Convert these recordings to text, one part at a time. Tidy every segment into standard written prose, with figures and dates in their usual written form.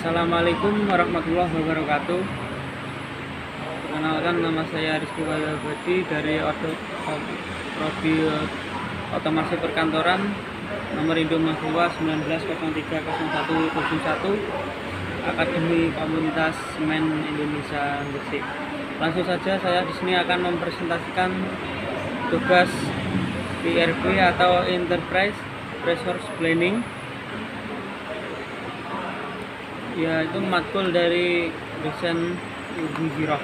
Assalamualaikum warahmatullahi wabarakatuh. Perkenalkan, nama saya Rizky Wahyabadi dari Prodi Otomasi Perkantoran, nomor induk mahasiswa 19030101, Akademi Komunitas Semen Indonesia Gresik. Langsung saja, saya di sini akan mempresentasikan tugas ERP atau Enterprise Resource Planning, yaitu matkul dari dosen Ibu Giroh.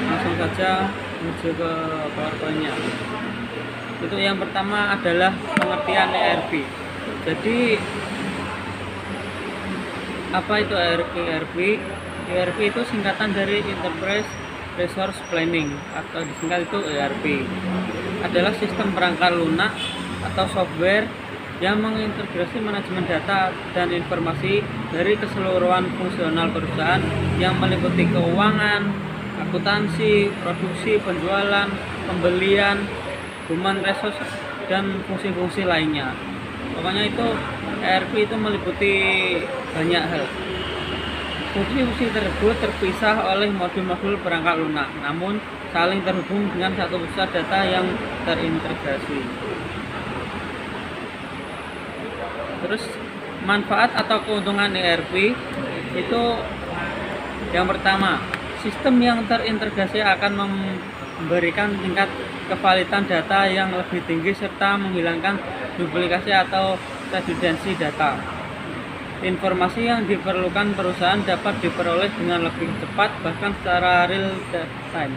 Langsung saja menuju ke PowerPoint-nya. Itu yang pertama adalah pengertian ERP. Jadi apa itu ERP? ERP itu singkatan dari Enterprise Resource Planning atau disingkat itu ERP. Adalah sistem perangkat lunak atau software yang mengintegrasi manajemen data dan informasi dari keseluruhan fungsional perusahaan yang meliputi keuangan, akuntansi, produksi, penjualan, pembelian, human resource, dan fungsi-fungsi lainnya. Pokoknya itu ERP itu meliputi banyak hal. Fungsi-fungsi tersebut terpisah oleh modul-modul perangkat lunak, namun saling terhubung dengan satu pusat data yang terintegrasi. Terus manfaat atau keuntungan ERP itu yang pertama, sistem yang terintegrasi akan memberikan tingkat kevalitan data yang lebih tinggi serta menghilangkan duplikasi atau redundansi data. Informasi yang diperlukan perusahaan dapat diperoleh dengan lebih cepat, bahkan secara real time.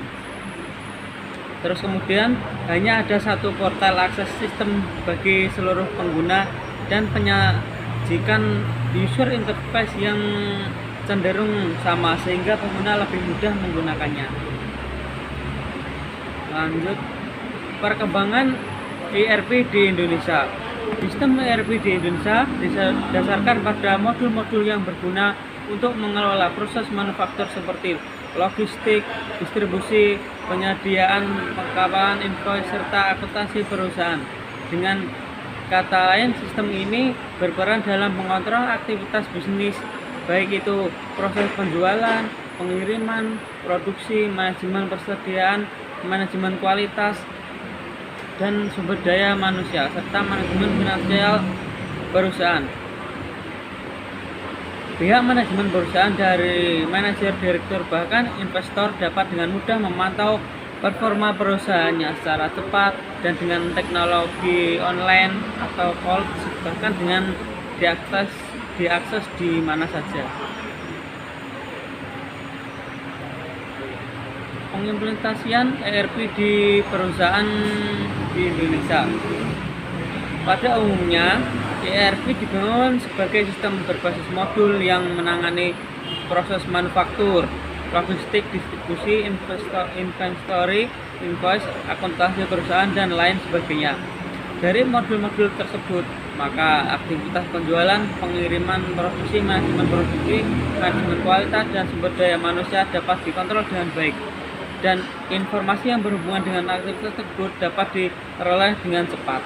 Terus kemudian hanya ada satu portal akses sistem bagi seluruh pengguna dan penyajikan user interface yang cenderung sama sehingga pengguna lebih mudah menggunakannya. Lanjut, perkembangan ERP di Indonesia. Sistem ERP di Indonesia didasarkan pada modul-modul yang berguna untuk mengelola proses manufaktur seperti logistik, distribusi, penyediaan, pengkapan, invoice, serta akuntansi perusahaan. Dengan kata lain, sistem ini berperan dalam mengontrol aktivitas bisnis, baik itu proses penjualan, pengiriman, produksi, manajemen persediaan, manajemen kualitas, dan sumber daya manusia, serta manajemen finansial perusahaan. Pihak manajemen perusahaan dari manajer, direktur, bahkan investor dapat dengan mudah memantau performa perusahaannya secara cepat dan dengan teknologi online atau cloud, bahkan dengan diakses di mana saja. Pengimplementasian ERP di perusahaan di Indonesia. Pada umumnya, ERP dibangun sebagai sistem berbasis modul yang menangani proses manufaktur, logistik, distribusi, inventory, invoice, akuntansi perusahaan, dan lain sebagainya. Dari modul-modul tersebut, maka aktivitas penjualan, pengiriman, produksi, manajemen kualitas, dan sumber daya manusia dapat dikontrol dengan baik. Dan informasi yang berhubungan dengan aktivitas tersebut dapat diperoleh dengan cepat.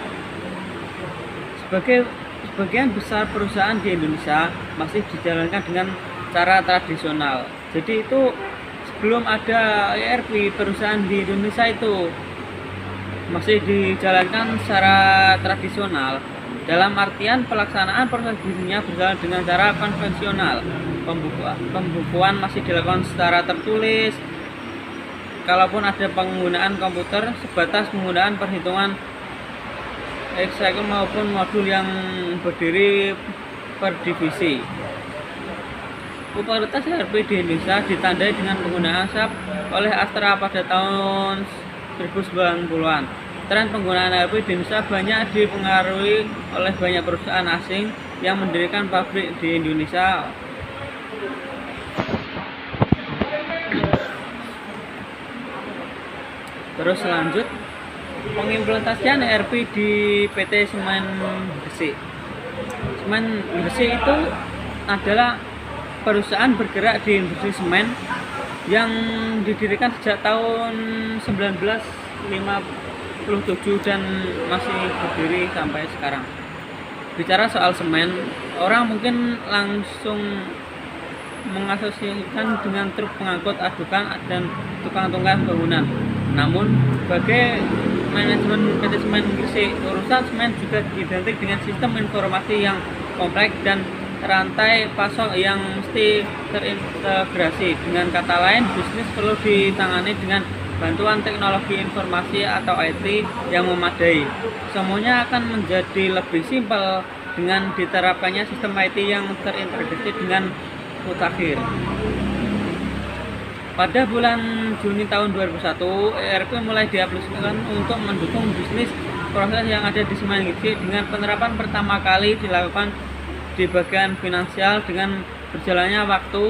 Sebagian besar perusahaan di Indonesia masih dijalankan dengan cara tradisional. Jadi itu sebelum ada ERP, perusahaan di Indonesia itu masih dijalankan secara tradisional. Dalam artian pelaksanaan proses bisnisnya berjalan dengan cara konvensional. Pembukuan masih dilakukan secara tertulis. Kalaupun ada penggunaan komputer, sebatas penggunaan perhitungan Excel maupun modul yang berdiri per divisi. Popularitas ERP di Indonesia ditandai dengan penggunaan SAP oleh Astra pada tahun 1990-an. Tren penggunaan ERP di Indonesia banyak dipengaruhi oleh banyak perusahaan asing yang mendirikan pabrik di Indonesia. Terus lanjut, pengimplementasian ERP di PT Semen Gresik. Semen Gresik itu adalah perusahaan bergerak di industri semen yang didirikan sejak tahun 1957 dan masih berdiri sampai sekarang. Bicara soal semen, orang mungkin langsung mengasosiasikan dengan truk pengangkut adukan dan tukang tunggang bangunan. Namun, sebagai manajemen PT Semen Gresik, urusan semen juga identik dengan sistem informasi yang kompleks dan rantai pasok yang mesti terintegrasi. Dengan kata lain, bisnis perlu ditangani dengan bantuan teknologi informasi atau IT yang memadai. Semuanya akan menjadi lebih simpel dengan diterapkannya sistem IT yang terintegrasi dengan mutakhir. Pada bulan Juni tahun 2001, ERP mulai diaplikasikan untuk mendukung bisnis proses yang ada di Semen Gresik dengan penerapan pertama kali dilakukan di bagian finansial. Dengan berjalannya waktu,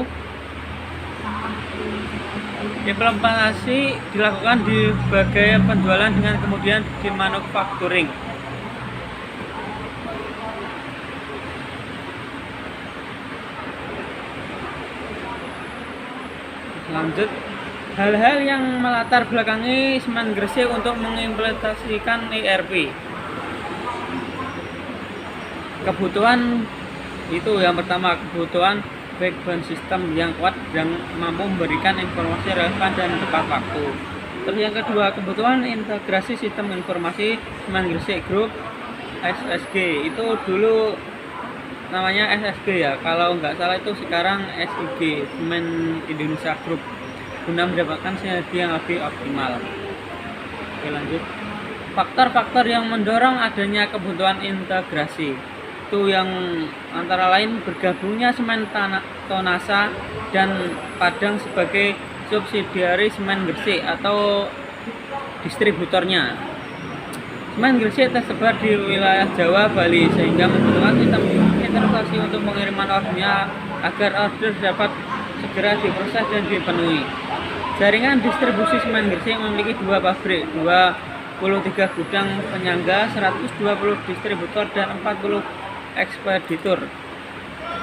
implementasi dilakukan di bagian penjualan dengan kemudian di manufacturing. Lanjut, hal-hal yang melatar belakangi Semen Gresik untuk mengimplementasikan ERP. Kebutuhan itu yang pertama, kebutuhan backbone sistem yang kuat yang mampu memberikan informasi relevan dan tepat waktu. Terus yang kedua, kebutuhan integrasi sistem informasi Semen Gresik Group SSG. Itu dulu namanya SSG ya, kalau nggak salah itu sekarang SIG, Semen Indonesia Group, guna mendapatkan sinergi yang lebih optimal. Oke, lanjut. Faktor-faktor yang mendorong adanya kebutuhan integrasi itu yang antara lain bergabungnya Semen Tonasa dan Padang sebagai subsidiari Semen Gresik atau distributornya. Semen Gresik tersebar di wilayah Jawa, Bali, sehingga membutuhkan sistem integrasi untuk pengiriman ordernya agar order dapat segera diproses dan dipenuhi. Jaringan distribusi Semen Gresik memiliki 2 pabrik, 23 gudang penyangga, 120 distributor, dan 40 ekspeditor.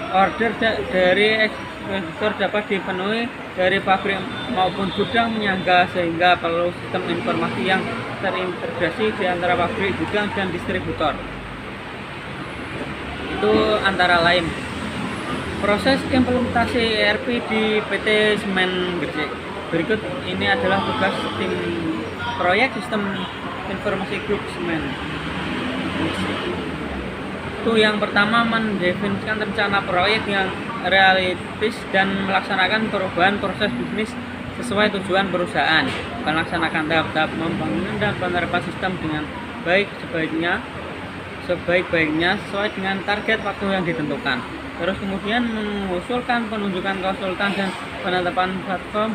Order dari ekspeditor dapat dipenuhi dari pabrik maupun gudang penyangga, sehingga perlu sistem informasi yang terintegrasi di antara pabrik, gudang, dan distributor. Itu antara lain. Proses implementasi ERP di PT Semen Gresik. Berikut ini adalah tugas tim proyek sistem informasi grup Semen Gresik. Itu yang pertama, mendefinisikan rencana proyek yang realistis dan melaksanakan perubahan proses bisnis sesuai tujuan perusahaan. Melaksanakan tahap-tahap pembangunan dan penerapan sistem dengan sebaik-baiknya sesuai dengan target waktu yang ditentukan. Terus kemudian mengusulkan penunjukan konsultan dan penetapan platform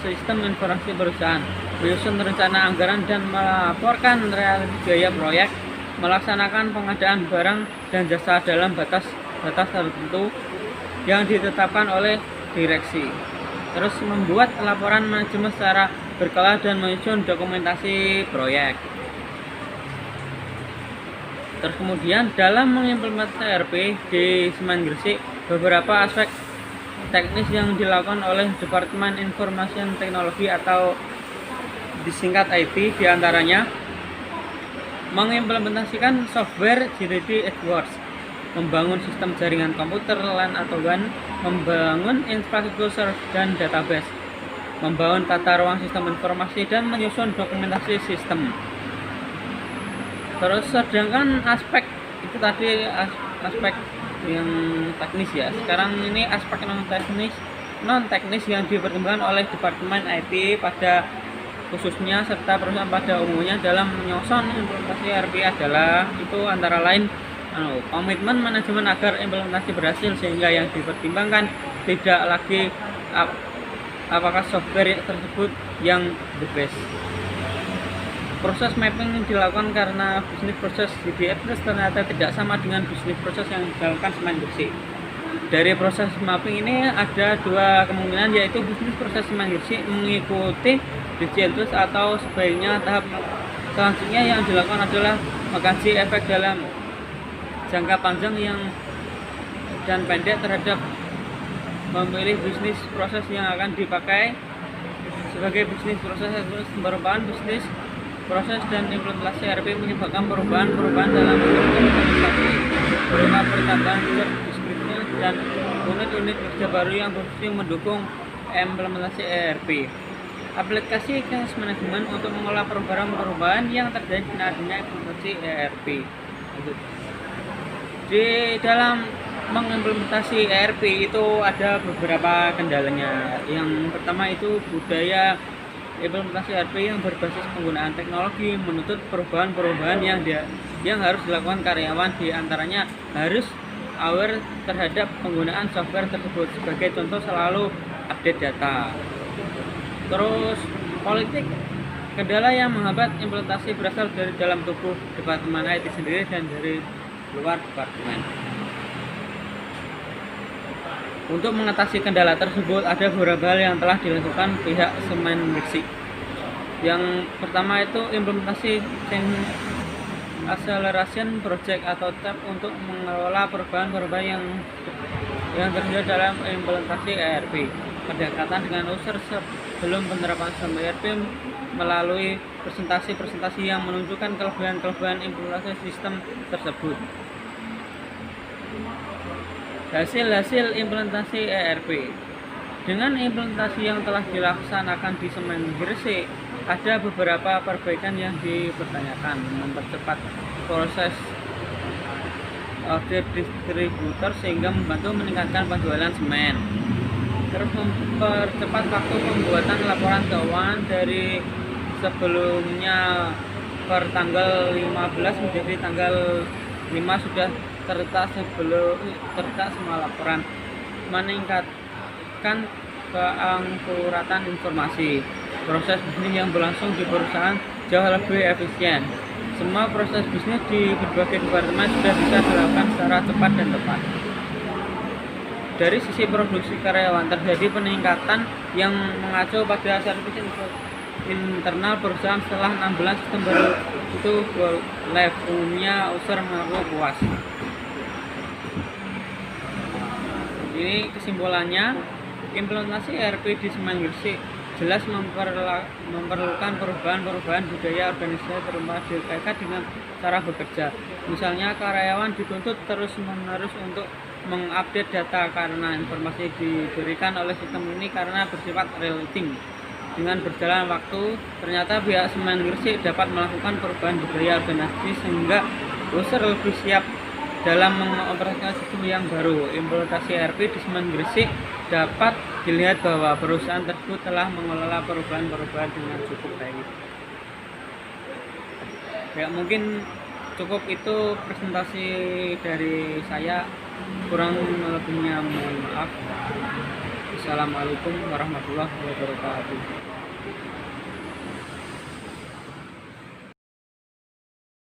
sistem informasi perusahaan, menyusun rencana anggaran dan melaporkan realisasi biaya proyek, melaksanakan pengadaan barang dan jasa dalam batas tertentu yang ditetapkan oleh direksi. Terus membuat laporan manajemen secara berkala dan menyusun dokumentasi proyek. Terus kemudian dalam mengimplementasi ERP di Semen Gresik, beberapa aspek teknis yang dilakukan oleh Departemen Informasi dan Teknologi atau disingkat IT, diantaranya mengimplementasikan software JDD AdWords, membangun sistem jaringan komputer LAN atau WAN, membangun infrastruktur server dan database, membangun tata ruang sistem informasi, dan menyusun dokumentasi sistem. Terus sedangkan aspek itu tadi aspek yang teknis ya. Sekarang ini aspek non teknis yang dipertimbangkan oleh Departemen IT pada khususnya serta perusahaan pada umumnya dalam menyusun implementasi ERP adalah itu antara lain komitmen manajemen agar implementasi berhasil, sehingga yang dipertimbangkan tidak lagi apakah software tersebut yang the best. Proses mapping dilakukan karena bisnis proses DDF ternyata tidak sama dengan bisnis proses yang dilakukan Semen Gresik. Dari proses mapping ini ada 2 kemungkinan, yaitu bisnis proses Semen Gresik mengikuti DCLTUS atau sebaiknya tahap selanjutnya yang dilakukan adalah mengkaji efek dalam jangka panjang dan pendek terhadap memilih bisnis proses yang akan dipakai sebagai bisnis proses. Perubahan bisnis proses dan implementasi ERP menyebabkan perubahan dalam struktur organisasi. berupa pertambahan job description dan unit-unit kerja baru yang berfungsi mendukung implementasi ERP. Aplikasi cash management untuk mengelola perubahan-perubahan yang terjadi dengan adanya implementasi ERP. Di dalam mengimplementasi ERP itu ada beberapa kendalanya. Yang pertama itu budaya implementasi ERP yang berbasis penggunaan teknologi menuntut perubahan-perubahan yang harus dilakukan karyawan, di antaranya harus aware terhadap penggunaan software tersebut. Sebagai contoh, selalu update data. Terus politik, kendala yang menghambat implementasi berasal dari dalam tubuh departemen IT sendiri dan dari luar departemen. Untuk mengatasi kendala tersebut, ada beberapa hal yang telah dilakukan pihak Semen Gresik. Yang pertama itu implementasi Change Acceleration Project atau TAP untuk mengelola perubahan-perubahan yang terjadi dalam implementasi ERP. Pendekatan dengan user sebelum penerapan sistem ERP melalui presentasi-presentasi yang menunjukkan kelebihan-kelebihan implementasi sistem tersebut. Hasil-hasil implementasi ERP. Dengan implementasi yang telah dilaksanakan di Semen Gresik, ada beberapa perbaikan yang dipertanyakan. Mempercepat proses order distributor sehingga membantu meningkatkan penjualan semen. Terus mempercepat waktu pembuatan laporan keuangan dari sebelumnya per tanggal 15 menjadi tanggal 5 sudah terletak semua laporan. Meningkatkan keakuratan informasi. Proses bisnis yang berlangsung di perusahaan jauh lebih efisien. Semua proses bisnis di berbagai departemen sudah bisa dilakukan secara cepat dan tepat. Dari sisi produksi karyawan, terjadi peningkatan yang mengacu pada servis internal perusahaan setelah 16 sistem baru itu live. Umumnya user mengaku puas. Ini kesimpulannya, implementasi ERP di Semen Gresik jelas memerlukan perubahan-perubahan budaya organisasi, terutama berkaitan dengan cara bekerja. Misalnya karyawan dituntut terus-menerus untuk mengupdate data karena informasi diberikan oleh sistem ini karena bersifat real time. Dengan berjalan waktu, ternyata pihak Semen Gresik dapat melakukan perubahan budaya organisasi sehingga user lebih siap dalam mengoperasikan sistem yang baru. Implementasi ERP di Semen Gresik dapat dilihat bahwa perusahaan tersebut telah mengelola perubahan-perubahan dengan cukup baik. Ya, mungkin cukup itu presentasi dari saya. Kurang lebihnya mohon maaf. Assalamualaikum warahmatullahi wabarakatuh.